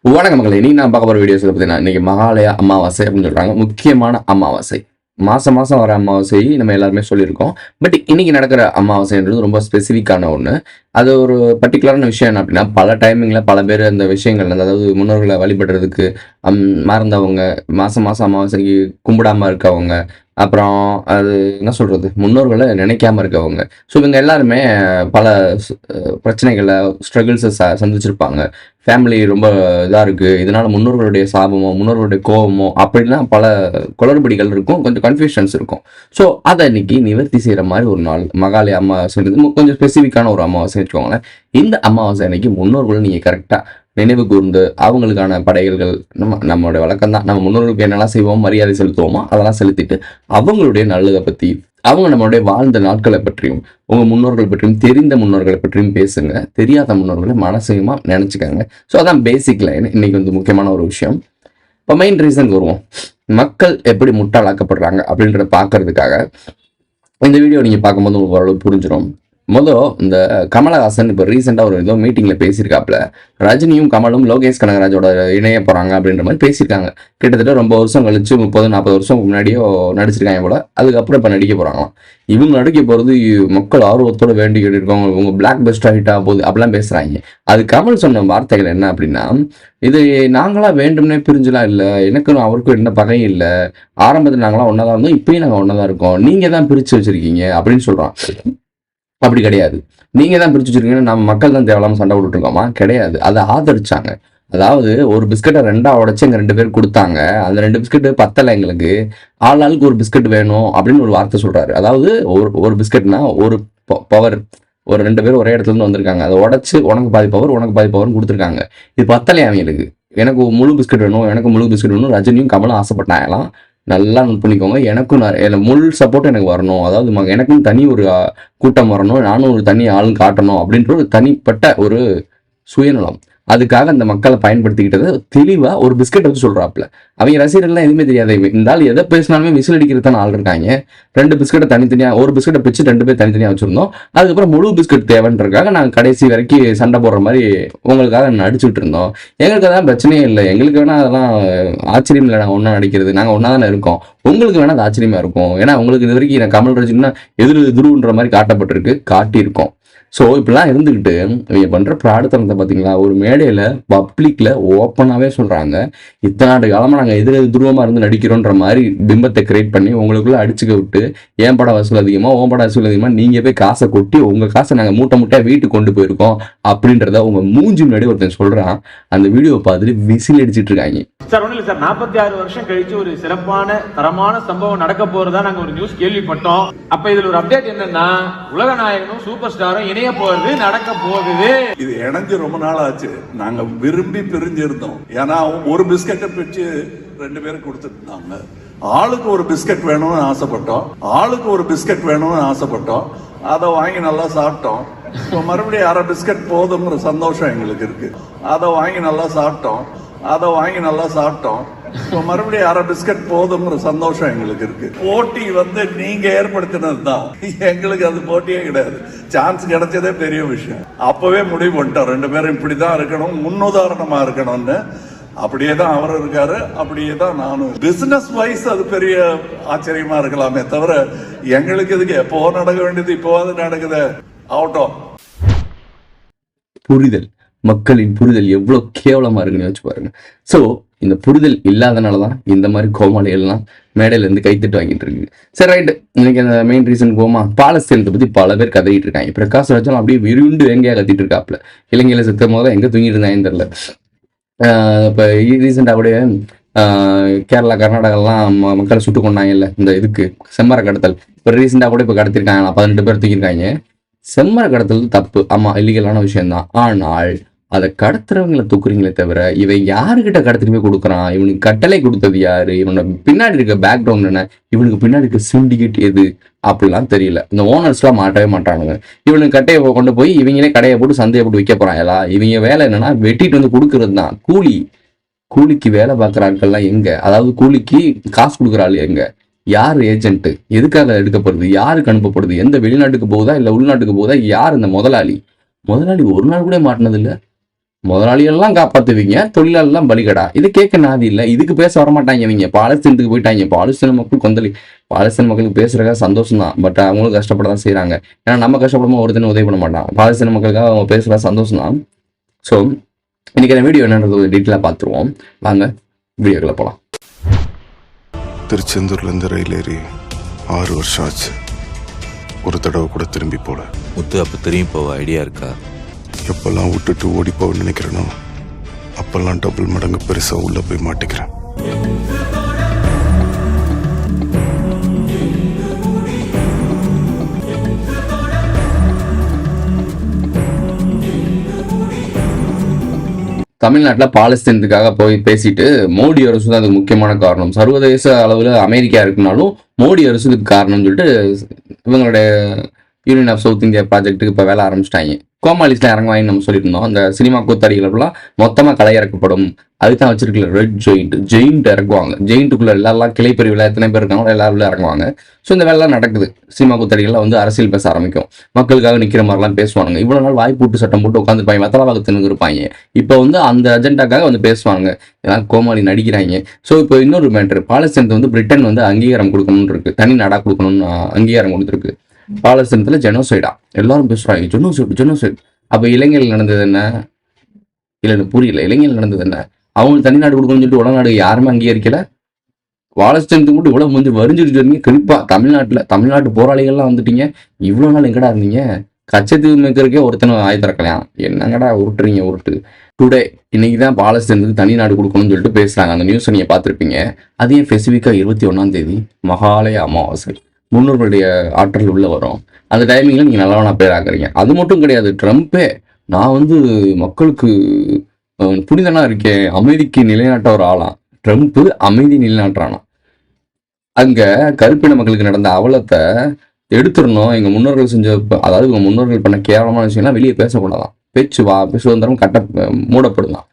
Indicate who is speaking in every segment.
Speaker 1: வணக்கம் மக்களை, நீ நான் பார்க்க போகிற வீடியோஸ் பார்த்தீங்கன்னா இன்னைக்கு மகாலய அமாவாசை அப்படின்னு சொல்கிறாங்க. முக்கியமான அமாவாசை, மாதம் மாதம் வர அமாவாசை நம்ம எல்லாருமே சொல்லியிருக்கோம். பட் இன்னைக்கு நடக்கிற அமாவாசைன்றது ரொம்ப ஸ்பெசிஃபிக்கான ஒன்று. அது ஒரு பர்டிகுலரான விஷயம் என்ன அப்படின்னா, பல டைமிங்கில் பல பேர் அந்த விஷயங்கள், அதாவது முன்னோர்களை வழிபடுறதுக்கு மறந்தவங்க, மாதம் மாதம் அமாவாசைக்கு கும்பிடாமல் இருக்கவங்க, அப்புறம் அது என்ன சொல்கிறது, முன்னோர்களை நினைக்காம இருக்கவங்க. ஸோ இவங்க எல்லாருமே பல பிரச்சனைகளை, ஸ்ட்ரகிள்ஸை சந்திச்சிருப்பாங்க. ஃபேமிலி ரொம்ப இதாக இருக்குது, இதனால் முன்னோர்களுடைய சாபமோ முன்னோர்களுடைய கோபமோ அப்படிலாம் பல குளறுபடிகள் இருக்கும், கொஞ்சம் கன்ஃபியூஷன்ஸ் இருக்கும். ஸோ அதை இன்னைக்கு நிவர்த்தி செய்கிற மாதிரி ஒரு நாள் மகாலய அமாவாசைன்றது கொஞ்சம் ஸ்பெசிஃபிக்கான ஒரு அமாவாசை வச்சுக்கோங்களேன். இந்த அமாவாசை அன்னைக்கு முன்னோர்கள் நீங்கள் கரெக்டாக நினைவு கூர்ந்து அவங்களுக்கான படையல்கள், நம்மளுடைய வழக்கம் தான், நம்ம முன்னோர்களுக்கு என்னெல்லாம் செய்வோம், மரியாதை செலுத்துவோமோ அதெல்லாம் செலுத்திட்டு அவங்களுடைய நல்லதை பற்றி, அவங்க நம்மளுடைய வாழ்ந்த நாட்களை பற்றியும், உங்கள் முன்னோர்கள் பற்றியும், தெரிந்த முன்னோர்களை பற்றியும் பேசுங்க. தெரியாத முன்னோர்களை மனசையுமா நினச்சிக்கோங்க. ஸோ அதான் பேசிக் லைன். இன்னைக்கு வந்து முக்கியமான ஒரு விஷயம். இப்போ மெயின் ரீசனுக்கு வருவோம். மக்கள் எப்படி முட்டாளாக்கப்படுறாங்க அப்படின்றத பார்க்கறதுக்காக இந்த வீடியோ நீங்கள் பார்க்கும்போது உங்களுக்கு ஓரளவு புரிஞ்சிடும். இந்த கமலஹாசன் இப்போ ரீசெண்டாக ஒரு ஏதோ மீட்டிங்கில் பேசியிருக்காப்புல, ரஜினியும் கமலும் லோகேஷ் கனகராஜோட இணைய போகிறாங்க அப்படின்ற மாதிரி பேசியிருக்காங்க. கிட்டத்தட்ட ரொம்ப வருஷம் கழிச்சு 30-40 வருஷம் முன்னாடியோ நடிச்சிருக்காங்க போல. அதுக்கப்புறம் இப்போ நடிக்க போகிறாங்களாம். இவங்க நடிக்க போகிறது மக்கள் ஆர்வத்தோடு வேண்டிக்கிட்டு இருக்கவங்க, இவங்க பிளாக் பெஸ்ட் ஹிட்டாக போகுது அப்படிலாம் பேசுகிறாங்க. அது கமல் சொன்ன வார்த்தைகள் என்ன அப்படின்னா, இது நாங்களாம் வேண்டும்னே பிரிஞ்சுலாம் இல்லை, எனக்கும் அவருக்கும் என்ன பகையும் இல்லை, ஆரம்பத்தில் நாங்களாம் ஒன்றா தான் இருந்தோம், இப்பயும் நாங்கள் ஒன்றா தான் இருக்கோம், நீங்கள் தான் பிரித்து வச்சுருக்கீங்க அப்படின்னு சொல்கிறோம். அப்படி கிடையாது. நீங்க தான் பிரிச்சு வச்சிருக்கீங்கன்னா நம்ம மக்கள் தான் தேவையில்லாம சண்டை போட்டுட்டு இருக்கோமா? கிடையாது. அதை ஆதரிச்சாங்க. அதாவது ஒரு பிஸ்கட்டை 2ஆ உடைச்சு எங்க 2 பேர் கொடுத்தாங்க. அந்த 2 பிஸ்கட்டு பத்தலை எங்களுக்கு, ஆளுக்கு ஒரு பிஸ்கட் வேணும் அப்படின்னு ஒரு வார்த்தை சொல்றாரு. அதாவது ஒரு பிஸ்கட்னா ஒரு பவர், ஒரு 2 பேர் ஒரே இடத்துல இருந்து வந்திருக்காங்க, அதை உடைச்சு உனக்கு பாதி பவர் உனக்கு பாதி பவர்னு கொடுத்துருக்காங்க. இது பத்தலை அவங்களுக்கு. எனக்கு முழு பிஸ்கட் வேணும், எனக்கு முழு பிஸ்கட் வேணும். ரஜினியும் கமலும் ஆசைப்பட்டாங்களாம். நல்லா நோட் பண்ணிக்கோங்க. எனக்கும் முழு சப்போர்ட் எனக்கு வரணும், அதாவது எனக்கும் தனி ஒரு கூட்டம் வரணும், நானும் ஒரு தனி ஆளும் காட்டணும் அப்படின்ற ஒரு தனிப்பட்ட ஒரு சுயநலம். அதுக்காக அந்த மக்களை பயன்படுத்திக்கிட்டதை தெளிவா ஒரு பிஸ்கெட் வச்சு சொல்றாப்புல. அவங்க ரசிகர்கள்லாம் எதுவுமே தெரியாது. இருந்தாலும் எதை பேசினாலுமே விசில் அடிக்கிறதான ஆள் இருக்காங்க. 2 பிஸ்கெட்டை தனித்தனியா, ஒரு பிஸ்கெட்டை பிச்சு 2 பேர் தனித்தனியா வச்சிருந்தோம். அதுக்கப்புறம் முழு பிஸ்கெட் தேவைன்றதுக்காக நாங்கள் கடைசி வரைக்கும் சண்டை போடுற மாதிரி உங்களுக்காக நடிச்சுட்டு இருந்தோம். எங்களுக்கு அதான் பிரச்சனையே இல்லை. எங்களுக்கு வேணா அதெல்லாம் ஆச்சரியம் இல்லை, நாங்கள் ஒன்றா நடிக்கிறது, நாங்கள் ஒன்றா தானே இருக்கோம். உங்களுக்கு வேணா அது ஆச்சரியமா இருக்கும். ஏன்னா உங்களுக்கு இது வரைக்கும் கமல் ரஜினா துருன்ற மாதிரி காட்டப்பட்டிருக்கு, காட்டியிருக்கோம். ஸோ இப்படிலாம் இருந்துக்கிட்டு இவங்க பண்ணுற பிராடுத்தனத்தை பார்த்தீங்களா? ஒரு மேடையில் பப்ளிக்கில் ஓப்பனாகவே சொல்கிறாங்க, இத்தனை காலமாக நாங்கள் துருவமாக இருந்து நடிக்கிறோன்ற மாதிரி பிம்பத்தை கிரியேட் பண்ணி உங்களுக்குள்ளே அடிச்சுக்க விட்டு, ஏன் படம் வசூல் அதிகமாக, ஓன் படம் வசூல் அதிகமாக, நீங்கள் போய் காசை கொட்டி உங்கள் காசை நாங்கள் மூட்டை மூட்டையாக வீட்டுக்கு கொண்டு போயிருக்கோம் அப்படின்றத உங்கள் மூஞ்சி முன்னாடி ஒருத்தன் சொல்கிறான். அந்த வீடியோவை பார்த்துட்டு விசில் அடிச்சிட்டு இருக்காங்க.
Speaker 2: சார் ஒன்றும் இல்லை சார், 46 வருஷம் கழிச்சு ஒரு சிறப்பான தரமான சம்பவம் நடக்க போறதா நாங்க ஒரு நியூஸ் கேள்விப்பட்டோம். அப்ப இதுல ஒரு அப்டேட் என்னன்னா, உலக நாயகனும் சூப்பர் ஸ்டாரும் இணைய போறது நடக்க போகுது.
Speaker 3: இது இணைஞ்சு ரொம்ப நாள் ஆச்சு. நாங்க விரும்பி பிரிஞ்சிருந்தோம். ஏன்னா ஒரு பிஸ்கட்டை பிரிச்சு 2 பேருக்கு கொடுத்துருந்தாங்க. ஆளுக்கு ஒரு பிஸ்கட் வேணும்னு ஆசைப்பட்டோம், அதை வாங்கி நல்லா சாப்பிட்டோம். இப்போ மறுபடியும் அரை பிஸ்கட் போதுங்கிற சந்தோஷம் எங்களுக்கு இருக்கு. அதை வாங்கி நல்லா சாப்பிட்டோம். இப்போ மறுபடியும் அரை பிஸ்கட் போதுங்கிற சந்தோஷம் எங்களுக்கு இருக்கு. போட்டி நீங்க ஏற்படுத்தினது தான், எங்களுக்கு அது போட்டியே கிடையாது. சான்ஸ் கிடைச்சதே பெரிய விஷயம். அப்பவே முடிவு பண்ணிட்டோம், 2 பேரும் இப்படிதான் இருக்கணும், முன்னுதாரணமா இருக்கணும்னு. அப்படியே தான் அவர் இருக்காரு, அப்படியே தான் நானும். பிசினஸ் வைஸ் அது பெரிய ஆச்சரியமா இருக்கலாமே தவிர, எங்களுக்கு இதுக்கு எப்போ நடக்க வேண்டியது இப்போவாது நடக்குது. ஆகட்டும்.
Speaker 1: புரிதல், மக்களின் புரிதல் எவ்வளவு கேவலமா இருக்குன்னு வச்சு பாருங்க. ஸோ இந்த புரிதல் இல்லாதனாலதான் இந்த மாதிரி கோமாளிகள்லாம் மேடையில இருந்து கைத்தட்டு வாங்கிட்டு இருக்கு. சரி, ரைட்டு. இன்னைக்கு அந்த மெயின் ரீசன் போமா, பாலஸ்தீனத்தை பத்தி பல பேர் கதறிட்டு இருக்காங்க. பிரகாஷ் ராஜாலும் அப்படியே விருண்டு எங்கேயா கத்திட்டு இருக்காப்புல. இலங்கையில செத்த போது எங்க தூங்கிட்டு இருந்தாங்கன்னு தெரியல. இப்போ ரீசெண்டாக அப்படியே கேரளா, கர்நாடகாலாம் மக்களை சுட்டு கொண்டாங்கல்ல, இந்த இதுக்கு செம்மர கடத்தல். இப்போ ரீசெண்டாக கூட இப்போ கடத்திருக்காங்களா, 18 பேர் தூக்கியிருக்காங்க. செம்மர கடத்தல் தப்பு, ஆமா, இல்லீகலான விஷயம்தான். ஆனால் அதை கடத்துறவங்களை தூக்குறீங்களே தவிர, இவன் யாருக்கிட்ட கடத்திட்டு போய் கொடுக்குறான், இவனுக்கு கட்டளை கொடுத்தது யாரு, இவனோட பின்னாடி இருக்க பேக்ரவுண்ட் என்ன, இவனுக்கு பின்னாடி இருக்க சிண்டிகேட் எது அப்படிலாம் தெரியல. இந்த ஓனர்ஸ்லாம் மாட்டவே மாட்டானுங்க. இவனுக்கு கட்டையை கொண்டு போய் இவங்களே கடையை போட்டு சந்தையை போட்டு விற்க போறாங்களா? இவங்க வேலை என்னன்னா வெட்டிட்டு வந்து கொடுக்கறது தான். கூலிக்கு வேலை பார்க்குற ஆட்கள்லாம் எங்க? அதாவது கூலிக்கு காசு கொடுக்குற ஆள் எங்க? யார் ஏஜென்ட்? எதுக்காக எடுக்கப்படுது? யாருக்கு அனுப்பப்படுது? எந்த வெளிநாட்டுக்கு போகுதா இல்லை உள்நாட்டுக்கு போகுதா? யார் இந்த முதலாளி? ஒரு நாள் கூட மாட்டினது இல்லை. முதலாளிகள்லாம் காப்பாத்துவீங்க, தொழிலாளர்லாம் பலிகடா. இது கேட்க நாதி இல்லை. இதுக்கு பேச வரமாட்டாங்க இவங்க. பாலஸ்தீனத்துக்கு போயிட்டாங்க. பாலஸ்தீன மக்கள் கொந்தளி. பாலஸ்தீன மக்களுக்கு பேசுறதுக்காக சந்தோஷம் தான். பட் அவங்களும் கஷ்டப்பட தான் செய்யறாங்க. ஏன்னா நம்ம கஷ்டப்படும் ஒருத்தனை உதவி பண்ண மாட்டான். பாலஸ்தீன மக்களுக்காக அவங்க பேசுறதா சந்தோஷம் தான். ஸோ இன்னைக்கு அந்த வீடியோ என்னன்றது டீட்டெயிலாக பார்த்துருவோம். வாங்க வீடியோக்குள்ள போகலாம்.
Speaker 4: திருச்செந்தூர்லேருந்து ரயில் ஏறி 6 வருஷம் ஆச்சு. ஒரு தடவை கூட திரும்பி போல.
Speaker 5: முத்து அப்போ திரும்பி போக ஐடியா இருக்கா?
Speaker 4: எப்பெல்லாம் விட்டுட்டு ஓடி போக நினைக்கிறேனோ அப்பெல்லாம் டபுள் மடங்கு பெருசாக உள்ளே போய் மாட்டிக்கிறேன்.
Speaker 1: தமிழ்நாட்டில் பாலஸ்தீனத்துக்காக போய் பேசிட்டு மோடி அரசு தான் அதுக்கு முக்கியமான காரணம். சர்வதேச அளவில் அமெரிக்கா இருக்குனாலும் மோடி அரசு இதுக்கு காரணம்னு சொல்லிட்டு இவங்களுடைய யூனியன் ஆஃப் சவுத் இந்தியா ப்ராஜெக்ட்டுக்கு இப்போ வேலை ஆரம்பிச்சிட்டாங்க. கோமாளிஸ்லாம் இறங்குவாங்கன்னு நம்ம சொல்லியிருந்தோம். அந்த சினிமா கூத்தாடிகளெல்லாம் மொத்தமாக களை இறக்கப்படும். அதுக்கு தான் வச்சிருக்கல ரெட் ஜெயிண்ட் இறக்குவாங்க. ஜெயிண்ட்டுக்குள்ள எல்லாரெல்லாம் கிளைப்பிரிவில் எத்தனை பேர் இருக்காங்களோ எல்லாரும் இறங்குவாங்க. ஸோ இந்த வேலைலாம் நடக்குது. சினிமா கூத்தாடிகள்லாம் வந்து அரசியல் பேச ஆரம்பிக்கும். மக்களுக்காக நிற்கிற மாதிரிலாம் பேசுவாங்க. இவ்வளோ நாள் வாய் போட்டு சட்டம் போட்டு உட்காந்துருப்பாங்க, வத்தலாபாகத்தினுக்கு இருப்பாங்க. இப்போ வந்து அந்த அஜெண்டாக்காக வந்து பேசுவாங்க. ஏன்னா கோமாளி நடிக்கிறாங்க. ஸோ இப்போ இன்னொரு மேட்ரு, பாலஸ்தீனத்தை வந்து பிரிட்டன் வந்து அங்கீகாரம் கொடுக்கணும்னு இருக்கு. தனி நாடாக கொடுக்கணும்னு அங்கீகாரம் கொடுத்துருக்கு. பாலஸ்தீனத்தில் ஜெனோசைடா எல்லாரும் பேசுறாங்க. ஜெனோசைட். அப்போ இளைஞர்கள் நடந்தது என்ன? இல்லை புரியல. இளைஞர்கள் நடந்தது என்ன? அவங்களுக்கு தனிநாடு கொடுக்கணும்னு சொல்லிட்டு உலகநாடு யாருமே அங்கீகரிக்கல. பாலஸ்தீனத்துக்கு மட்டும் இவ்வளவு வந்து வரிஞ்சிட்டு வரீங்க. குறிப்பா தமிழ்நாட்டு போராளிகள்லாம் வந்துட்டீங்க. இவ்வளவு நாள் எங்கடா இருந்தீங்க? கச்சத்தீவு மேற்கே ஒருத்தனை ஆய் திறக்கலாம். என்னங்கடா உருட்டுறீங்க உருட்டு. டுடே இன்னைக்கு தான் பாலஸ்தீனத்துக்கு தனிநாடு கொடுக்கணும்னு சொல்லிட்டு பேசுறாங்க. அந்த நியூஸை நீங்க பார்த்துருப்பீங்க. அதையும் ஸ்பெசிஃபிக்கா 21ஆம் தேதி மகாலய அமாவாசை முன்னோர்களுடைய ஆற்றல் உள்ள வரும். அந்த டைமிங்ல நீங்க நல்லவனா பேர் ஆக்குறீங்க. அது மட்டும் கிடையாது, ட்ரம்ப்பே நான் வந்து மக்களுக்கு புனிதனா இருக்கேன், அமைதிக்கு நிலைநாட்ட ஒரு ஆளாம். ட்ரம்ப் அமைதி நிலைநாட்டுறானா? அங்க கருப்பின மக்களுக்கு நடந்த அவலத்தை எடுத்துடணும். எங்க முன்னோர்கள் செஞ்ச, அதாவது உங்க முன்னோர்கள் பண்ண கேவலமான விஷயம்லாம் வெளியே பேசக்கூடாதான். பேச்சு சுதந்திரம் மூடப்படுதான்.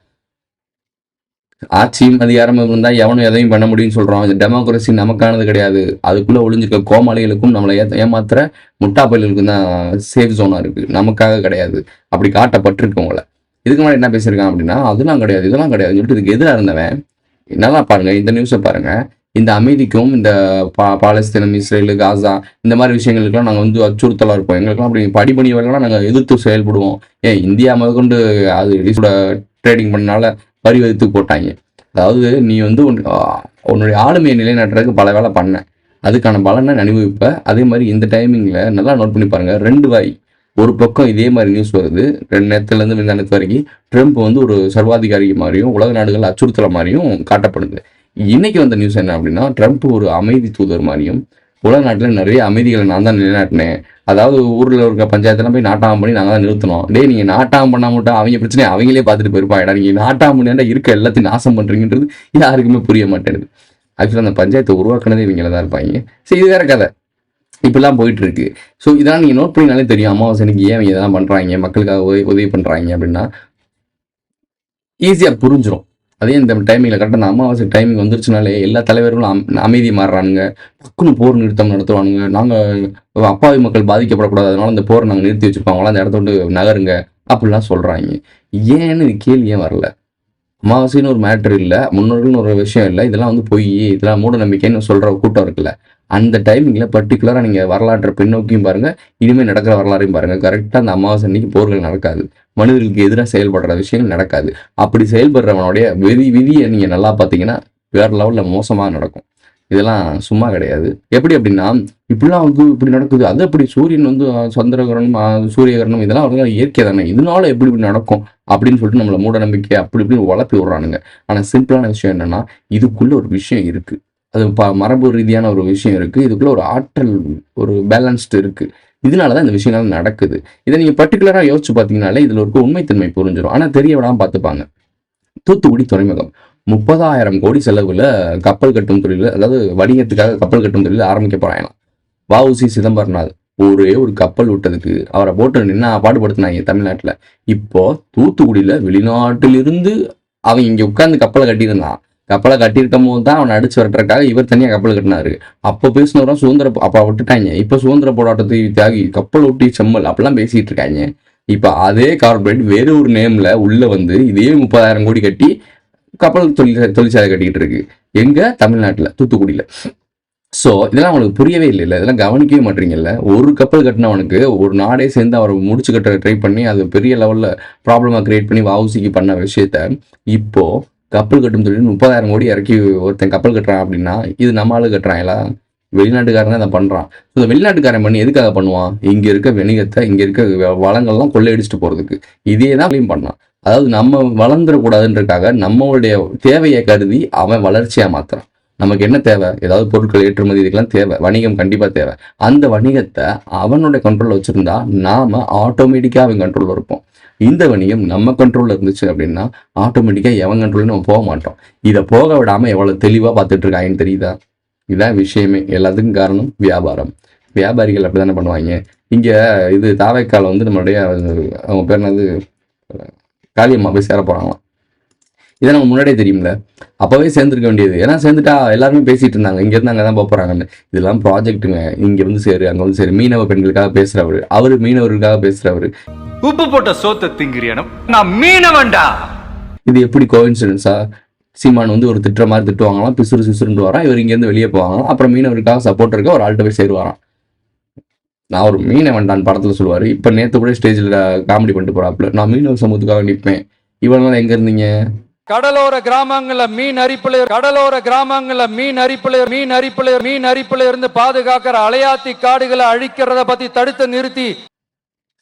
Speaker 1: ஆட்சியும் அதிகாரமும் இருந்தா எவனும் எதையும் பண்ண முடியும்னு சொல்றோம். இந்த டெமோக்ரஸி நமக்கானது கிடையாது. அதுக்குள்ள ஒளிஞ்சிருக்க கோமாளிகளுக்கும் நம்மளை ஏமாத்துற முட்டாப்பயல்களுக்கும் தான் சேஃப் ஜோனா இருக்கு, நமக்காக கிடையாது. அப்படி காட்டப்பட்டிருக்கு உங்களை. இதுக்கு முன்னாடி என்ன பேசியிருக்கான் அப்படின்னா, அதெல்லாம் கிடையாது இதெல்லாம் கிடையாதுன்னு சொல்லிட்டு இதுக்கு எதிராக இருந்தவன். நல்லா பாருங்க, இந்த நியூஸை பாருங்க. இந்த அமைதிக்கும் இந்த பாலஸ்தீனம், இஸ்ரேல், காசா இந்த மாதிரி விஷயங்களுக்குலாம் நாங்கள் வந்து அச்சுறுத்தலாக இருப்போம். எங்களுக்குலாம் அப்படி படிப்பணிவர்கள்லாம் நாங்கள் எதிர்த்து செயல்படுவோம். இந்தியா முதற்கொண்டு அது ட்ரேடிங் பண்ணனால வரி விதித்து போட்டாங்க. அதாவது நீ வந்து உன்னுடைய ஆளுமையை நிலைநாட்டுறதுக்கு பல வேலை பண்ண, அதுக்கான பலனை அனுபவிப்ப. அதே மாதிரி இந்த டைமிங்ல நல்லா நோட் பண்ணி பாருங்க. 2 வாய் ஒரு பக்கம் இதே மாதிரி நியூஸ் வருது. 2 நேரத்துலேருந்து முந்தானத்து வரைக்கும் ட்ரம்ப் வந்து ஒரு சர்வாதிகாரி மாதிரியும் உலக நாடுகள் அச்சுறுத்தல மாதிரியும் காட்டப்படுது. இன்னைக்கு வந்த நியூஸ் என்ன அப்படின்னா, ட்ரம்ப் ஒரு அமைதி தூதர் மாதிரியும் உலக நாட்டில் நிறைய அமைதிகளை நான் தான் நிலைநாட்டினேன். அதாவது ஊரில் இருக்க பஞ்சாயத்தெல்லாம் போய் நாட்டாம் பண்ணி நாங்கள் தான் நிறுத்தணும். நீங்கள் நாட்டாம் பண்ண மட்டும் அவங்க பிரச்சனையை அவங்களே பார்த்துட்டு போயிருப்பாங்கடா. நீங்கள் நாட்டாம் பண்ணியாண்டா இருக்க எல்லாத்தையும் நாசம் பண்ணுறீங்கன்றது யாருக்குமே புரிய மாட்டேங்குது. ஆக்சுவலாக அந்த பஞ்சாயத்தை உருவாக்குனதே இவங்கள தான் இருப்பாங்க. சரி, இது வேற கதை. இப்படிலாம் போயிட்டு இருக்கு. ஸோ இதெல்லாம் நீங்கள் நோட் பண்ணினாலே தெரியும். அமாவாசைக்கு ஏன் அவங்க இதெல்லாம் பண்ணுறாங்க, மக்களுக்காக உதவி பண்ணுறாங்க அப்படின்னா ஈஸியாக புரிஞ்சிடும். அதே இந்த டைமிங்கில் கரெக்டாக அந்த அமாவாசை டைமிங் வந்துருச்சுனாலே எல்லா தலைவர்களும் அமைதி மாறுறானுங்க. பக்குன்னு போர் நிறுத்தம் நடத்துவானுங்க. நாங்கள் அப்பாவி மக்கள் பாதிக்கப்படக்கூடாது, அதனால இந்த போரை நாங்கள் நிறுத்தி வச்சுருப்பாங்களா, அந்த இடத்த விட்டு நகருங்க அப்படிலாம் சொல்கிறாங்க. ஏன்னு கேள்வி ஏன் வரல? அமாவாசைன்னு ஒரு மேட்ரு இல்லை, முன்னோர்கள்னு ஒரு விஷயம் இல்லை. இதெல்லாம் வந்து பொய், இதெல்லாம் மூட நம்பிக்கைன்னு சொல்கிற கூட்டம் இருக்குல்ல. அந்த டைமிங்கில் பர்டிகுலராக நீங்கள் வரலாற்றை பின்னோக்கியும் பாருங்கள், இனிமேல் நடக்கிற வரலாறையும் பாருங்கள். கரெக்டாக அந்த அமாவாசை அன்னைக்கு போர்கள் நடக்காது. மனிதர்களுக்கு எதிராக செயல்படுற விஷயங்கள் நடக்காது. அப்படி செயல்படுறவனுடைய விதியை நீங்கள் நல்லா பார்த்தீங்கன்னா வேற லெவலில் மோசமாக நடக்கும். இதெல்லாம் சும்மா கிடையாது. எப்படி அப்படின்னா, இப்படிலாம் வந்து இப்படி நடக்குது, அது அப்படி சூரியன் வந்து சந்திரகிரகணம், சூரியகிரகணம் இதெல்லாம் வந்து இயற்கை தானே, இதனால எப்படி இப்படி நடக்கும் அப்படின்னு சொல்லிட்டு நம்மளை மூட நம்பிக்கை அப்படி இப்படி வளர்த்து விடுறானுங்க. ஆனால் சிம்பிளான விஷயம் என்னன்னா, இதுக்குள்ள ஒரு விஷயம் இருக்கு. அது மரபு ரீதியான ஒரு விஷயம் இருக்கு. இதுக்குள்ள ஒரு ஆற்றல், ஒரு பேலன்ஸ்டு இருக்கு. இதனாலதான் இந்த விஷயங்கள் நடக்குது. இதை நீங்க பர்டிகுலரா யோசிச்சு பார்த்தீங்கன்னாலே இதுல ஒரு உண்மைத்தன்மை புரிஞ்சிடும். ஆனா தெரிய விடாம பார்த்துப்பாங்க. தூத்துக்குடி துறைமுகம் 30,000 கோடி செலவுல கப்பல் கட்டும் தொழில், அதாவது வணிகத்துக்காக கப்பல் கட்டும் தொழில் ஆரம்பிக்க போறாங்க. வ.உ.சி. சிதம்பரனார் ஒரே ஒரு கப்பல் விட்டதுக்கு அவரை போட்டு நின்னா பாடுபடுத்தினாங்க தமிழ்நாட்டுல. இப்போ தூத்துக்குடியில வெளிநாட்டிலிருந்து அவன் இங்க உட்கார்ந்து கப்பலை கட்டியிருந்தான். கப்பலை கட்டியிருக்கும் போது தான் அவனை அடிச்சு வரட்டுறதுக்காக இவர் தனியாக கப்பல் கட்டினாரு. அப்போ பேசினவரும் சுதந்திர அப்போ விட்டுட்டாங்க. இப்போ சுதந்திர போராட்டத்தை தியாகி கப்பல் ஒட்டி செம்மல் அப்படிலாம் பேசிட்டு இருக்காங்க. இப்போ அதே கார்பரேட் வேற ஒரு நேம்ல உள்ள வந்து இதே 30,000 கோடி கட்டி கப்பல் தொழிற்சாலை கட்டிக்கிட்டு இருக்கு. எங்க? தமிழ்நாட்டுல, தூத்துக்குடியில. ஸோ இதெல்லாம் அவனுக்கு புரியவே இல்லை, இதெல்லாம் கவனிக்கவே மாட்டீங்கல்ல. ஒரு கப்பல் கட்டினவனுக்கு ஒரு நாடே சேர்ந்து அவரை முடிச்சு கட்ட ட்ரை பண்ணி அது பெரிய லெவலில் ப்ராப்ளமாக கிரியேட் பண்ணி வவுசிக்கு பண்ண விஷயத்த இப்போ கப்பல் கட்டும் தொழில் 30,000 கோடி இறக்கி ஒருத்தன் கப்பல் கட்டுறான் அப்படின்னா இது நம்ம ஆளு கட்டுறாங்களா? வெளிநாட்டுக்காரன் அதை பண்ணுறான். ஸோ இந்த வெளிநாட்டுக்காரன் பண்ணி எதுக்காக பண்ணுவான்? இங்கே இருக்க வணிகத்தை, இங்கே இருக்க வளங்கள்லாம் கொள்ளையடிச்சிட்டு போகிறதுக்கு. இதே தான் பண்ணான். அதாவது நம்ம வளர்ந்துடக்கூடாதுன்றதுக்காக நம்மளுடைய தேவையை கருதி அவன் வளர்ச்சியாக மாற்றுறான். நமக்கு என்ன தேவை? ஏதாவது பொருட்கள் ஏற்றுமதி இதுக்கெல்லாம் தேவை, வணிகம் கண்டிப்பாக தேவை. அந்த வணிகத்தை அவனுடைய கண்ட்ரோலில் வச்சுருந்தா நாம ஆட்டோமேட்டிக்காக அவன் கண்ட்ரோலில் இருப்போம். இந்த வணிகம் நம்ம கண்ட்ரோலில் இருந்துச்சு அப்படின்னா ஆட்டோமேட்டிக்காக எவன் கண்ட்ரோலும் நம்ம போக மாட்டோம். இதை போக விடாமல் எவ்வளோ தெளிவாக பார்த்துட்டு இருக்காங்கன்னு தெரியுதா? இதுதான் விஷயமே. எல்லாத்துக்கும் காரணம் வியாபாரம். வியாபாரிகள் அப்படி தானே பண்ணுவாங்க. இங்கே இது தாவைக்கால வந்து நம்மளுடைய அவங்க பேர் என்னது, காளியம்மா போய் சேர போகிறாங்களாம். இதை நம்ம முன்னாடியே தெரியும்ல, அப்போவே சேர்ந்துருக்க வேண்டியது. ஏன்னா சேர்ந்துட்டா எல்லாருமே பேசிட்டு இருந்தாங்க, இங்கேருந்து அங்கே தான் போகிறாங்கன்னு. இதெல்லாம் ப்ராஜெக்ட்டுங்க, இங்கே வந்து சரி அங்கே வந்து சரி. மீனவ பெண்களுக்காக பேசுகிறவர், அவர் மீனவர்களுக்காக பேசுகிறவர்.
Speaker 6: உப்பு போட்ட சோத்த திங்கிறியானும் நான் மீனவன்டா. இது
Speaker 1: எப்படி கோயின்சிடன்ஸா? சீமான் வந்து ஒரு திட்டுற மாதிரி திட்டுவாங்களாம், பிசுறுண்டு வரான். இவர் இங்கேருந்து வெளியே போவாங்களாம். அப்புறம் மீனவருக்காக சப்போர்ட் இருக்க ஒரு ஆள்கிட்ட போய் சேருவாராம். நான் ஒரு மீனவன்டான் படத்தில் சொல்லுவார். இப்போ நேற்று கூட ஸ்டேஜில் காமெடி பண்ணிட்டு போகிறாப்புல, நான் மீனவ சமூகத்துக்காக நிற்பேன். இவனெல்லாம் எங்கே இருந்தீங்க?
Speaker 7: கடலோர கிராமங்கள்ல மீன் அரிப்புல இருந்து பாதுகாக்கிற அலையாத்தி காடுகளை அழிக்கிறத பத்தி தடுத்து நிறுத்தி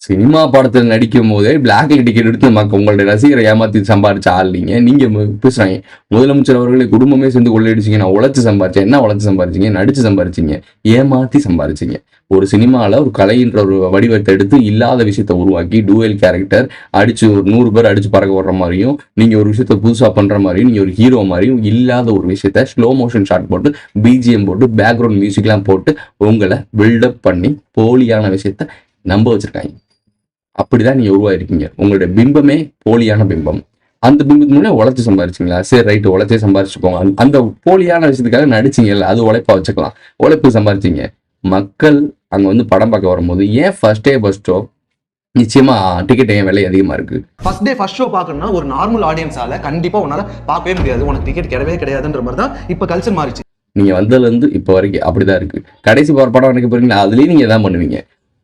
Speaker 1: சினிமா படத்தில் நடிக்கும் போதே பிளாக்ல டிக்கெட் எடுத்து உங்களுடைய ரசிகரை ஏமாத்தி சம்பாரிச்ச ஆள் நீங்க பேசுறாங்க. முதலமைச்சர் அவர்களை குடும்பமே சேர்ந்து கொள்ளையடிச்சிங்க. நான் உழைச்சு சம்பாரிச்சேன். என்ன உழைச்சு சம்பாரிச்சிங்க? நடிச்சு சம்பாரிச்சிங்க, ஏமாத்தி சம்பாரிச்சிங்க. ஒரு சினிமாவில் ஒரு கலைன்ற ஒரு வடிவத்தை எடுத்து இல்லாத விஷயத்த உருவாக்கி டூயல் கேரக்டர் அடிச்சு ஒரு 100 பேர் அடிச்சு பறக்க வர்ற மாதிரியும், நீங்க ஒரு விஷயத்த புதுசா பண்ற மாதிரியும், நீங்க ஒரு ஹீரோ மாதிரியும் இல்லாத ஒரு விஷயத்த ஸ்லோ மோஷன் ஷாட் போட்டு பிஜிஎம் போட்டு பேக்ரவுண்ட் மியூசிக்லாம் போட்டு உங்களை பில்டப் பண்ணி போலியான விஷயத்த நம்ப வச்சிருக்காங்க. அப்படிதான் நீங்க உருவாயிருக்கீங்க. உங்களுடைய பிம்பமே போலியான பிம்பம். அந்த பிம்பத்துக்கு முன்னாடி உழைச்சு சம்பாரிச்சிங்களா? சரி ரைட்டு, உழைச்சே சம்பாரிச்சுக்கோங்க. அந்த போலியான விஷயத்துக்காக நடிச்சிங்கல்ல, அது உழைப்பா வச்சுக்கலாம். உழைப்பு சம்பாரிச்சிங்க. மக்கள் அங்க வந்து படம் பார்க்க வரும்போது ஏன் ஃபர்ஸ்ட் ஷோ நிச்சயமா டிக்கெட் ஏன் விலை அதிகமா இருக்கு?
Speaker 8: ஃபர்ஸ்ட் ஷோ பார்க்கணும்னா ஒரு நார்மல் ஆடியன்ஸால கண்டிப்பா உன்னால பார்க்கவே முடியாது. உனக்கு டிக்கெட் கிடையாதுன்ற மாதிரி தான் இப்ப கல்ச்சர் மாறிச்சு.
Speaker 1: நீங்க வந்ததுல இருந்து இப்போ வரைக்கும் அப்படிதான் இருக்கு. கடைசி படம் எனக்கு போறீங்களா, அதுலயும் நீங்க தான் பண்ணுவீங்க.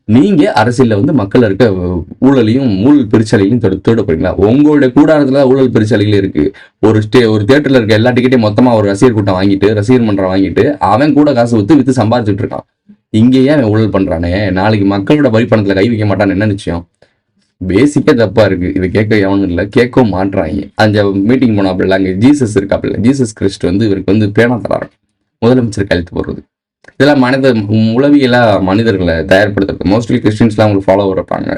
Speaker 1: நீங்க அரசியல்ல வந்து மக்கள் இருக்க ஊழலையும் ஊழல் பிரிச்சலையும் தேட போறீங்களா? உங்களுடைய கூடாரத்துல ஊழல் பிரிச்சலைகள் இருக்கு. ஒரு தியேட்டர்ல இருக்க எல்லா டிக்கெட்டையும் மொத்தமா ஒரு ரசிகர் கூட்டம் வாங்கிட்டு, ரசிகர் மன்றம் வாங்கிட்டு அவன் கூட காசு வித்து சம்பாதிச்சுட்டு இருக்கான். இங்கேயே அவன் ஊழல் பண்றானே, நாளைக்கு மக்களோட வரி பணத்துல கை வைக்க மாட்டான்னு என்ன நிச்சயம்? பேசிக்கா தப்பா இருக்கு. இதை கேட்க எவனும் இல்லை, கேட்கவும் மாட்டுறாங்க. அந்த மீட்டிங் போனாப்புல அங்கே ஜீசஸ் இருக்காப்புல, ஜீசஸ் கிறிஸ்ட் வந்து இவருக்கு வந்து பேனா தராரு, முதலமைச்சர் கழுத்து போடுறது. இதெல்லாம் உளவியலா மனிதர்களை தயார்படுத்துறது. மோஸ்ட்லி கிறிஸ்டின்ஸ்லாம் அவங்களுக்கு ஃபாலோ இருப்பாங்க.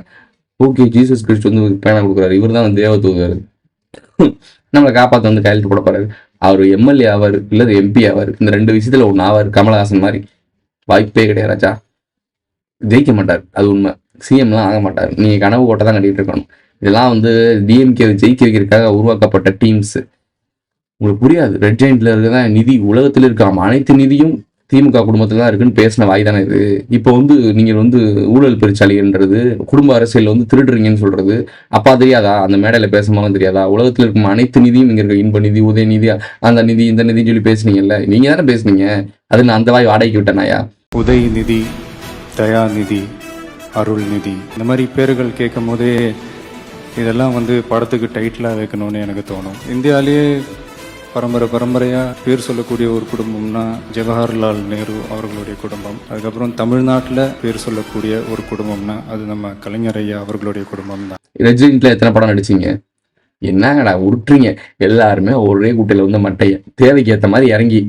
Speaker 1: ஓகே, ஜீசஸ் கிறிஸ்ட் வந்து பேனா கொடுக்குறாரு, இவர் தான் வந்து தேவதூதர், நம்மளை காப்பாற்ற வந்து கையெழுத்து போட போறாரு. அவர் எம்எல்ஏ ஆவார் இல்லது எம்பி ஆவார். இந்த 2 விஷயத்துல ஒன்று ஆவார். கமலஹாசன் மாதிரி வாய்ப்பே கிடையாது ராஜா. ஜெயிக்க மாட்டார், அது உண்மை. சிஎம்லாம் ஆக மாட்டார். நீங்க கனவு கோட்டை தான் கட்டிட்டு இருக்கணும். இதெல்லாம் வந்து டிஎம்கே ஜெயிக்க வைக்கிறதுக்காக உருவாக்கப்பட்ட டீம்ஸ். உங்களுக்கு புரியாது. ரெட் ஜெயின்ட்ல இருக்கதான் நிதி உலகத்தில் இருக்க அனைத்து நிதியும் திமுக குடும்பத்துல தான் இருக்குன்னு பேசின வாய் தானே இது. இப்போ வந்து நீங்க வந்து ஊழல் பெருச்சாளின்றது, குடும்ப அரசியல் வந்து திருடுறீங்கன்னு சொல்றது அப்பா தெரியாதா? அந்த மேடையில பேசும்போது தெரியாதா? உலகத்தில் இருக்கும் அனைத்து நிதியும் இங்க இருக்க, இன்ப நிதி, உதய நிதி, அந்த நிதி, இந்த நிதின்னு சொல்லி பேசுனீங்கல்ல, நீங்க தானே பேசுனீங்க. அது நான் அந்த வாய் வாடகைக்கு விட்டேனாயா?
Speaker 9: உதயநிதி, தயாநிதி, அருள்நிதி, இந்த மாதிரி பேர்கள் கேட்கும் போதே இதெல்லாம் வந்து படத்துக்கு டைட்டிலாக வைக்கணும்னு எனக்கு தோணும். இந்தியாவிலேயே பரம்பரையாக பேர் சொல்லக்கூடிய ஒரு குடும்பம்னா ஜவஹர்லால் நேரு அவர்களுடைய குடும்பம். அதுக்கப்புறம் தமிழ்நாட்டில் பேர் சொல்லக்கூடிய ஒரு குடும்பம்னா அது நம்ம கலைஞர் ஐயா அவர்களுடைய குடும்பம் தான்.
Speaker 1: ரெஜிமெண்ட்ல எத்தனை படம் நடிச்சிங்க? என்னங்கடா உருட்டுறீங்க? எல்லாருமே ஒரே கூட்டையில வந்து மட்டைய தேவைக்கு ஏற்ற மாதிரி இறங்கி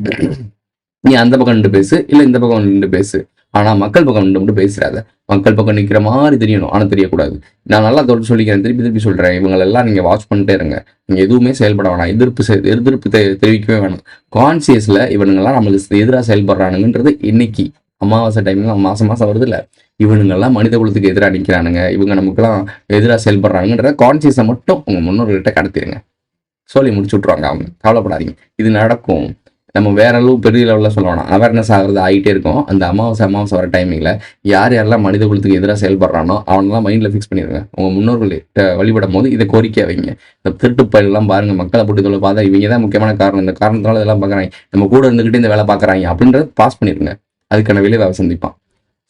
Speaker 1: நீ அந்த பக்கம் நின்று பேசு, இல்லை இந்த பக்கம் நின்று பேசு. ஆனா மக்கள் பக்கம் நின்று பேசுறாத. மக்கள் பக்கம் நிற்கிற மாதிரி தெரியணும், ஆனால் தெரியக்கூடாது. நான் நல்லா தொடர்ந்து சொல்லிக்கிறேன், திருப்பி சொல்றேன். இவங்களெல்லாம் நீங்க வாட்ச் பண்ணிட்டே இருங்க. நீங்க எதுவுமே செயல்பட வேணாம், எதிர்ப்பு தெரிவிக்கவே வேணாம். கான்சியஸ்ல இவனுங்கெல்லாம் நம்மளுக்கு எதிராக செயல்படுறானுங்கன்றது இன்னைக்கு அமாவாசை டைம்ல மாசம் வருது இல்ல, இவனுங்கெல்லாம் மனித குலத்துக்கு எதிராக நிற்கிறானுங்க, இவங்க நமக்குலாம் எதிராக செயல்படுறாங்கன்றத கான்சியஸை மட்டும் உங்க முன்னோர்கள்ட்ட கடத்திடுங்க. சொல்லி முடிச்சு விட்ருவாங்க அவங்க. கவலைப்படாதீங்க, இது நடக்கும். நம்ம வேற அளவு பெரிய லெவலில் சொல்ல வேணாம், அவேர்னஸ் ஆகிறது ஆகிட்டே இருக்கும். அந்த அமாவாசை வர டைமிங்கில் யாரெல்லாம் மனித குலத்துக்கு எதிராக செயல்படுறானோ அவனெல்லாம் மைண்டில் ஃபிக்ஸ் பண்ணிடுங்க. உங்கள் முன்னோர்கள் வழிபடும் போது இதை கோரிக்கை வைங்க. இந்த திருட்டு பயிரெல்லாம் பாருங்கள், மக்களை போட்டு இதில் பார்த்தா இவங்க தான் முக்கியமான காரணம், இந்த காரணத்தினால இதெல்லாம் பார்க்குறாங்க, நம்ம கூட இருந்துக்கிட்டு இந்த வேலை பார்க்குறாங்க அப்படின்றத பாஸ் பண்ணிடுங்க. அதுக்கான விளைவை சந்திப்பான்.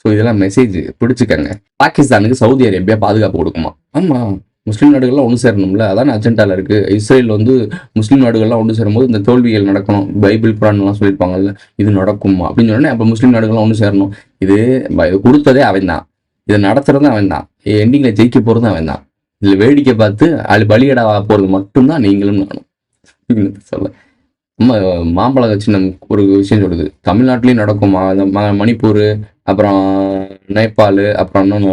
Speaker 1: ஸோ இதெல்லாம் மெசேஜ் பிடிச்சிக்கங்க. பாகிஸ்தானுக்கு சவுதி அரேபியா பாதுகாப்பு கொடுக்குமா? ஆமாம், முஸ்லீம் நாடுகள்லாம் ஒன்று சேரணும்ல, அதான் அஜெண்டாவில் இருக்குது. இஸ்ரேல் வந்து முஸ்லீம் நாடுகள்லாம் ஒன்று சேரும்போது இந்த தோல்விகள் நடக்கணும், பைபிள் குரான்லாம் சொல்லியிருப்பாங்கல்ல, இது நடக்குமா அப்படின்னு சொன்னோன்னே அப்போ முஸ்லீம் நாடுகள்லாம் ஒன்று சேரணும். இது கொடுத்ததே அவன் தான், இதை நடத்துறதும் அவன் தான், எண்டிங்கில் ஜெயிக்க போகிறதும் அவன் தான். இதில் வேடிக்கை பார்த்து பலியடா போகிறது மட்டும்தான் நீங்களும் நானும் சொல்ல. நம்ம மாம்பழ சின்னம் ஒரு விஷயம் சொல்லுது, தமிழ்நாட்டிலையும் நடக்குமா? மணிப்பூர், அப்புறம் நேபாள், அப்புறம் இன்னொன்று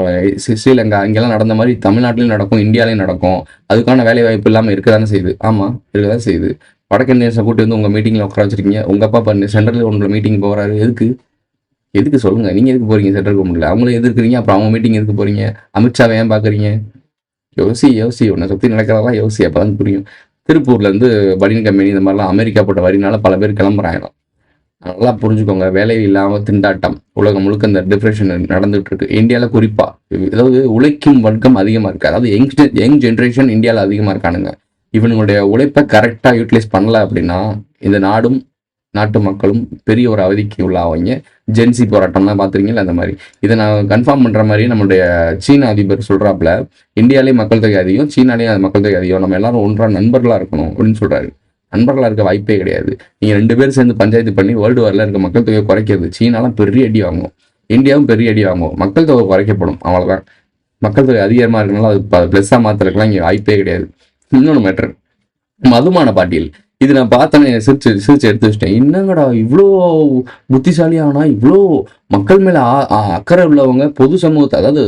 Speaker 1: ஸ்ரீலங்கா, இங்கெல்லாம் நடந்த மாதிரி தமிழ்நாட்டிலையும் நடக்கும், இந்தியாலையும் நடக்கும். அதுக்கான வேலை வாய்ப்பு இல்லாமல் இருக்க தானே செய்யுது. ஆமாம், இருக்க தான் செய்யுது. வடக்கு இந்தியன்ஸை கூட்டி வந்து உங்கள் மீட்டிங்கில் உட்கார வச்சிருக்கீங்க. உங்கள் அப்பா பண்ணு சென்ட்ரல் கவர்மெண்ட்டில் மீட்டிங் போகிறாரு, எதுக்கு சொல்லுங்கள்? நீங்கள் எதுக்கு போகிறீங்க சென்ட்ரல் கவர்மெண்ட்டில்? அவங்களே எதிர்க்கிறீங்க, அப்புறம் அவங்க மீட்டிங் எதுக்கு போகிறீங்க? அமித்ஷாவை ஏன் பார்க்குறீங்க? யோசி உன்னை சுற்றி நடக்கிறதெல்லாம் யோசி, அப்போ தான் புரியும். திருப்பூர்லேருந்து பனியன் கம்பெனி இந்த மாதிரிலாம் அமெரிக்கா போட்ட வரினால பல பேர் கிளம்புறாங்க. நல்லா புரிஞ்சுக்கோங்க, வேலை இல்லாமல் திண்டாட்டம் உலகம் முழுக்க இந்த டிப்ரெஷன் நடந்துகிட்டு இருக்கு. இந்தியாவில் குறிப்பாக அதாவது உழைக்கும் வர்க்கம் அதிகமாக இருக்குது. அதாவது யங் ஜென்ரேஷன் இந்தியாவில் அதிகமாக இருக்கானுங்க. இவனுடைய உழைப்பை கரெக்டாக யூட்டிலைஸ் பண்ணல அப்படின்னா இந்த நாடும் நாட்டு மக்களும் பெரிய ஒரு அவதிக்கு உள்ளாவீங்க. ஜென்சி போராட்டம்லாம் பார்த்துருக்கீங்களா? அந்த மாதிரி இதை நான் கன்ஃபார்ம் பண்ணுற மாதிரி நம்மளுடைய சீன அதிபர் சொல்கிறாப்புல, இந்தியாவிலேயே மக்கள் தொகை அதிகம், சீனாலேயே மக்கள் தொகை அதிகம், நம்ம எல்லாரும் ஒன்றாக நண்பர்களாக இருக்கணும் அப்படின்னு சொல்கிறாரு. நண்பர்களாக இருக்க வாய்ப்பே கிடையாது. நீங்கள் 2 பேர் சேர்ந்து பஞ்சாயத்து பண்ணி வேர்ல்டு வாரில் இருக்க மக்கள் தொகையை குறைக்கிறது. சீனாலாம் பெரிய அடி வாங்கும், இந்தியாவும் பெரிய அடி வாங்கும். மக்கள் தொகை குறைக்கப்படும், அவ்வளோதான். மக்கள் தொகை அதிகமாக இருக்கனால அது ப்ளஸ்ஸாக மாற்றுறதுக்குலாம் இங்கே வாய்ப்பே கிடையாது. இன்னொன்று மேட்டர், மதுமான பாட்டியல். இது நான் பார்த்தேன்னு சிரிச்சு எடுத்து வச்சிட்டேன். என்னங்கடா இவ்வளோ புத்திசாலியானா, இவ்வளோ மக்கள் மேலே அக்கறை உள்ளவங்க, பொது சமூகத்தை, அதாவது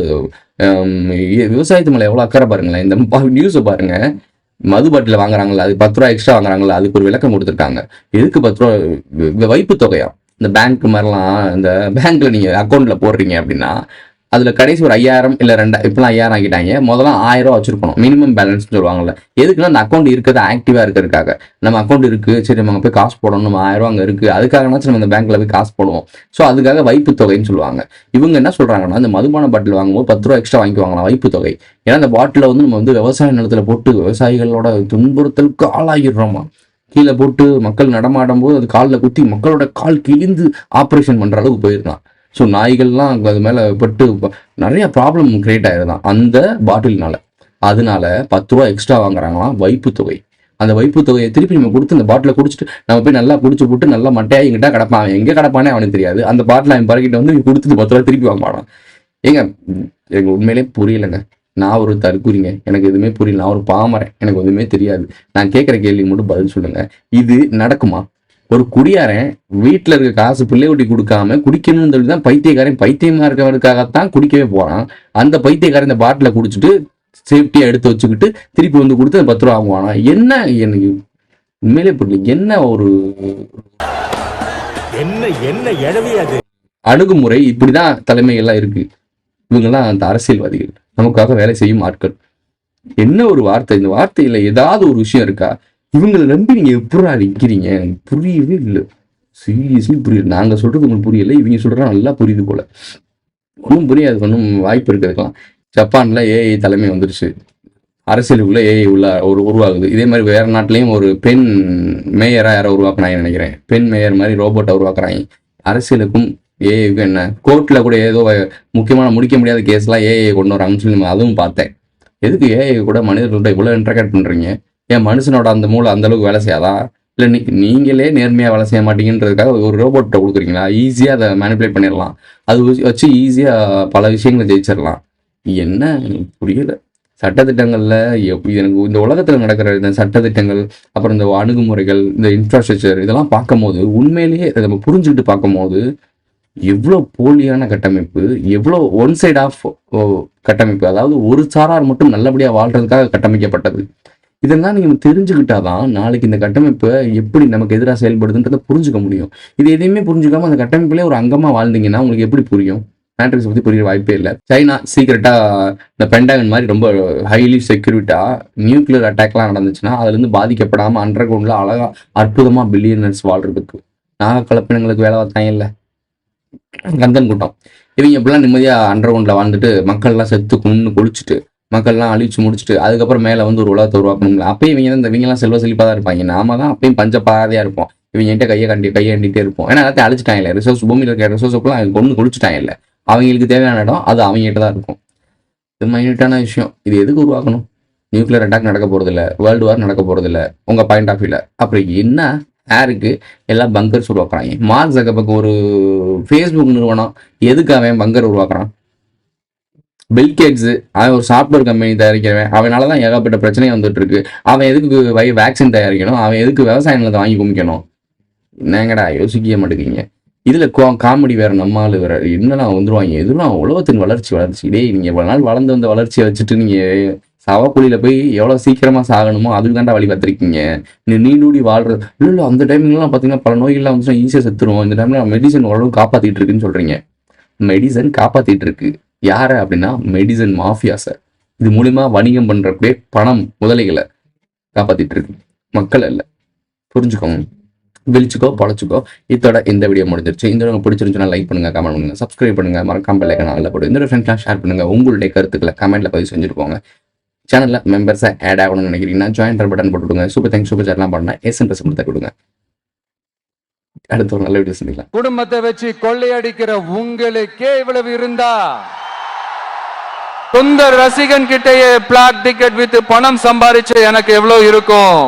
Speaker 1: விவசாயத்து மேலே எவ்வளோ அக்கறை பாருங்களேன். இந்த நியூஸை பாருங்க, மது பாட்டில் வாங்குறாங்களா, அது 10 ரூபா எக்ஸ்ட்ரா வாங்குறாங்களா, அதுக்கு ஒரு விளக்கம் கொடுத்துருக்காங்க. எதுக்கு 10 ரூபா வைப்பு தொகையா? இந்த பேங்க் மாதிரிலாம், இந்த பேங்க்ல நீங்கள் அக்கௌண்ட்டில் போடுறீங்க அப்படின்னா அதில் கடைசி ஒரு 5000 இல்லை 2000, இப்போலாம் 5000 ஆகிட்டாங்க. முதல்ல 1000 ரூபா வச்சிருக்கணும், மினிமம் பேலன்ஸ் சொல்லுவாங்கல்ல. எதுக்குன்னா அந்த அக்கௌண்ட் இருக்கிறது ஆக்டிவாக இருக்கிறதுக்காக. நம்ம அக்கௌண்ட் இருக்குது, சரி நம்ம அங்கே போய் காசு போடணும், நம்ம 1000 ரூபா அங்கே இருக்குது, அதுக்காகனாச்சும் நம்ம இந்த பேங்க்கில் போய் காசு போடுவோம். ஸோ அதுக்காக வைப்பு தொகைன்னு சொல்லுவாங்க. இவங்க என்ன சொல்கிறாங்கன்னா, இந்த மதுபான பாட்டில் வாங்கும்போது 10 ரூபா எக்ஸ்ட்ரா வாங்கிக்குவாங்களாம் வைப்பு தொகை. ஏன்னா அந்த பாட்டில் வந்து நம்ம வந்து விவசாய நிலத்தில் போட்டு விவசாயிகளோட துன்புறுத்தலுக்கு ஆளாகிடுறோமா, கீழே போட்டு மக்கள் நடமாடும் போது அது காலில் குத்தி மக்களோட கால் கிழிந்து ஆப்ரேஷன் பண்ணுற அளவுக்கு போயிருக்கலாம். ஸோ நாய்கள்லாம் அது மேலே பட்டு நிறைய ப்ராப்ளம் கிரியேட் ஆகிருதான் அந்த பாட்டில்னால. அதனால 10 ரூபா எக்ஸ்ட்ரா வாங்குறாங்களாம் வைப்பு தொகை. அந்த வைப்பு தொகையை திருப்பி நம்ம கொடுத்து இந்த பாட்டிலை குடிச்சிட்டு நம்ம போய் நல்லா குடிச்சு போட்டு நல்லா மட்டையாக எங்கிட்ட கிடப்பான். அவன் எங்கே கிடப்பானே அவனுக்கு தெரியாது. அந்த பாட்டில் அவன் பறக்கிட்ட வந்து கொடுத்துட்டு 10 ரூபா திருப்பி வாங்கப்பாடான். எங்க உண்மையிலே புரியலைங்க. நான் ஒரு தற்குறிங்க, எனக்கு எதுவுமே புரியல. நான் ஒரு பாமரன், எனக்கு எதுவுமே தெரியாது. நான் கேட்குற கேள்வி மட்டும் பதில் சொல்லுங்க. இது நடக்குமா? ஒரு குடியாரன் வீட்டில் இருக்க காசு பிள்ளை ஊட்டி கொடுக்காம குடிக்கணும்னு சொல்லி தான் பைத்தியமா இருக்கவனுக்காகத்தான் குடிக்கவே போறான். அந்த பைத்தியக்காரன் இந்த பாட்டிலை குடிச்சிட்டு சேஃப்டியா எடுத்து வச்சுக்கிட்டு திருப்பி வந்து கொடுத்து 10 ரூபா வாங்குவானா? என்ன எனக்கு உண்மையிலே புரியல. என்ன ஒரு அணுகுமுறை? இப்படிதான் தலைமைகள்லாம் இருக்கு. இவங்கெல்லாம் அந்த அரசியல்வாதிகள், நமக்காக வேலை செய்யும் ஆட்கள். என்ன ஒரு வார்த்தை, இந்த வார்த்தையில ஏதாவது ஒரு விஷயம் இருக்கா? இவங்களை நம்பி நீங்க எப்படா நிற்கிறீங்க? புரியவே இல்லை, சீரியஸ்லி புரியல. நாங்க சொல்றது உங்களுக்கு புரியல, இவங்க சொல்றா நல்லா புரியுது போல. ஒன்றும் புரியாது, ஒன்றும் வாய்ப்பு இருக்கிறதுக்கலாம். ஜப்பான்ல ஏஐ தலைமை வந்துருச்சு, அரசியலுக்குள்ள ஏஐ உருவாகுது. இதே மாதிரி வேற நாட்டிலையும் ஒரு பெண் மேயரா யாரை உருவாக்குனாங்கன்னு நினைக்கிறேன். பெண் மேயர் மாதிரி ரோபோட்டை உருவாக்குறாங்க. அரசியலுக்கும் ஏஐக்கும் என்ன? கோர்ட்ல கூட ஏதோ முக்கியமான முடிக்க முடியாத கேஸ்லாம் ஏஐ கொண்டு வராங்கன்னு சொல்லி அதுவும் பார்த்தேன். எதுக்கு ஏஐ கூட மனிதர்கள்ட்ட இவ்வளோ இன்டர்கேட் பண்றீங்க? ஏன் மனுஷனோட அந்த மூளை அந்த அளவுக்கு வேலை செய்யாதா? இல்லை நீங்களே நேர்மையாக வேலை செய்ய மாட்டீங்கன்றதுக்காக ஒரு ரோபோட்டை கொடுக்குறீங்களா? ஈஸியாக அதை மேனிப்புலேட் பண்ணிடலாம், அது வச்சு ஈஸியாக பல விஷயங்களை ஜெயிச்சிடலாம். என்ன புரியல. சட்டத்திட்டங்களில் எனக்கு இந்த உலகத்தில் நடக்கிற இந்த சட்டத்திட்டங்கள், அப்புறம் இந்த அணுகுமுறைகள், இந்த இன்ஃப்ராஸ்ட்ரக்சர், இதெல்லாம் பார்க்கும்போது உண்மையிலேயே நம்ம புரிஞ்சுக்கிட்டு பார்க்கும்போது எவ்வளோ போலியான கட்டமைப்பு, எவ்வளோ ஒன் சைட் ஆஃப் கட்டமைப்பு. அதாவது ஒரு சாரார் மட்டும் நல்லபடியாக வாழ்றதுக்காக கட்டமைக்கப்பட்டது. இதெல்லாம் நீங்கள் தெரிஞ்சுக்கிட்டாதான் நாளைக்கு இந்த கட்டமைப்பை எப்படி நமக்கு எதிராக செயல்படுதுன்றதை புரிஞ்சுக்க முடியும். இது எதையுமே புரிஞ்சுக்காம அந்த கட்டமைப்புலேயே ஒரு அங்கமாக வாழ்ந்தீங்கன்னா உங்களுக்கு எப்படி புரியும்? மேட்ரிக்ஸ் பற்றி புரிய வாய்ப்பே இல்லை. சைனா சீக்கிரட்டாக இந்த பென்டகன் மாதிரி ரொம்ப ஹைலி செக்யூரிட்டாக நியூக்ளியர் அட்டாக்லாம் நடந்துச்சுன்னா அதுலேருந்து பாதிக்கப்படாமல் அண்டர் கிரவுண்டில் அழகாக அற்புதமாக பில்லியனர்ஸ் வாழ்றதுக்கு நாக கலப்பினங்களுக்கு வேலை பார்த்தாங்க இல்லை கந்தன் கூட்டம். இவங்க இப்படிலாம் நிம்மதியாக அண்டர் கிரவுண்டில் வாழ்ந்துட்டு மக்கள்லாம் செத்து குன்னு குளிச்சுட்டு மக்கள்லாம் அழிச்சு முடிச்சுட்டு அதுக்கப்புறம் மேலே வந்து ஒரு உலகத்தை உருவாக்கணும்ல. அப்பயும் இவங்கெல்லாம் செல்வ செழிப்பாக தான் இருப்பாங்க. நாம தான் அப்பயும் பஞ்ச பாதையாக இருப்போம். இவங்ககிட்ட கையண்டிகிட்டே இருப்போம். ஏன்னா எல்லாத்தையும் அழிச்சிட்டாங்க இல்லை, ரிசோர்ஸ் பூமியில் இருக்கிற ரிசோர்ஸ்லாம் அவங்க கொண்டு குளிச்சுட்டாங்க இல்லை. அவங்களுக்கு தேவையான இடம் அது அவங்ககிட்ட தான் இருக்கும். இது மைனட்டான விஷயம். இது எதுக்கு உருவாக்கணும்? நியூக்ளியர் அட்டாக் நடக்க போகிறதில்ல, வேர்ல்டு வார் நடக்க போகிறதில்ல உங்கள் பாயிண்ட் ஆஃப் வியூவில். அப்புறம் என்ன யாருக்கு எல்லாம் பங்கர்ஸ் உருவாக்குறாங்க? மார்க் ஜக்கர்பர்க் ஒரு ஃபேஸ்புக் நிறுவனம் எதுக்கு அவன் பங்கர் உருவாக்குறான்? பில்கேட்ஸு அவன் ஒரு சாஃப்ட்வேர் கம்பெனி தயாரிக்கிறவன், அவனால தான் ஏகப்பட்ட பிரச்சனையும் வந்துட்டு இருக்கு. அவன் எதுக்கு வேக்சின் தயாரிக்கணும்? அவன் எதுக்கு விவசாய நிலத்தை வாங்கி குமிக்கணும்? என்னங்கடா யோசிக்க மாட்டேங்கிறீங்க. இதில் காமெடி வேறு, நம்மால் வேறு என்னெல்லாம் வந்துருவாங்க. எதுவும் உலகத்தின் வளர்ச்சி இதே நீங்கள் இவ்வளோ நாள் வளர்ந்து வந்த வளர்ச்சியை வச்சுட்டு நீங்கள் சவக்குழியில் போய் எவ்வளோ சீக்கிரமாக சாகணுமோ அதுக்கு தாண்டா வழி பார்த்துருக்கீங்க. நீடூடி வாழ்றது இல்லை. அந்த டைம்லாம் பார்த்தீங்கன்னா பல நோய்கள்லாம் வந்துச்சுன்னா ஈஸியாக செத்துருவோம். இந்த டைமில் மெடிசன் ஓரளவு காப்பாற்றிட்டு இருக்குன்னு சொல்கிறீங்க. மெடிசன் காப்பாற்றிட்டு இருக்கு யாரை அப்படின்னா மெடிசன் மாஃபியாஸை. இது மூலிமா வணிகம் பண்ணுறப்பே பணம் முதலைகளை காப்பாற்றிட்டு இருக்கு, மக்கள் இல்லை. புரிஞ்சுக்கோங்க, விழிச்சுக்கோ பொழைச்சிக்கோ. இதோட இந்த வீடியோ முடிஞ்சிருச்சு. இந்த வீடியோ பிடிச்சிருந்துச்சுன்னா லைக் பண்ணுங்க, கமெண்ட் பண்ணுங்க, சப்ஸ்கிரைப் பண்ணுங்க, மறக்காம பெல் ஐகானை ஆல்ல போடு. இந்த ஃப்ரெண்ட்ஸ்லாம் ஷேர் பண்ணுங்க. உங்களுடைய கருத்துக்களை கமெண்ட்ல பதிவு செஞ்சுட்டு போங்க. சேனலில் மெம்பர்ஸை ஆட் ஆகணும்னு நினைக்கிறீங்கன்னா ஜாயின் பட்டன் போட்டுவிடுங்க. சூப்பர் தேங்க்ஸ் சூப்பர் சேட்லாம் பண்ணா எஸ்என்எஸ் கொடுத்தா கொடுங்க. அடுத்த ஒரு நல்ல வீடியோ சந்திக்கலாம்.
Speaker 7: குடும்பத்தை வச்சு கொள்ளையடிக்கிற உங்களுக்கே இவ்வளவு இருந்தா சுந்தர் ரசிகன் கிட்டயே பிளாக் டிக்கெட் வித்து பணம் சம்பாதிச்சு எனக்கு எவ்வளவு இருக்கும்?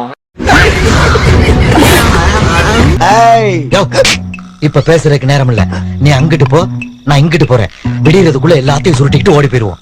Speaker 10: இப்ப பேசுறதுக்கு நேரம் இல்ல. நீ அங்கிட்டு போ, நான் இங்கிட்டு போறேன். விடியறதுக்குள்ள எல்லாத்தையும் சுருட்டிக்கிட்டு ஓடி போயிருவோம்.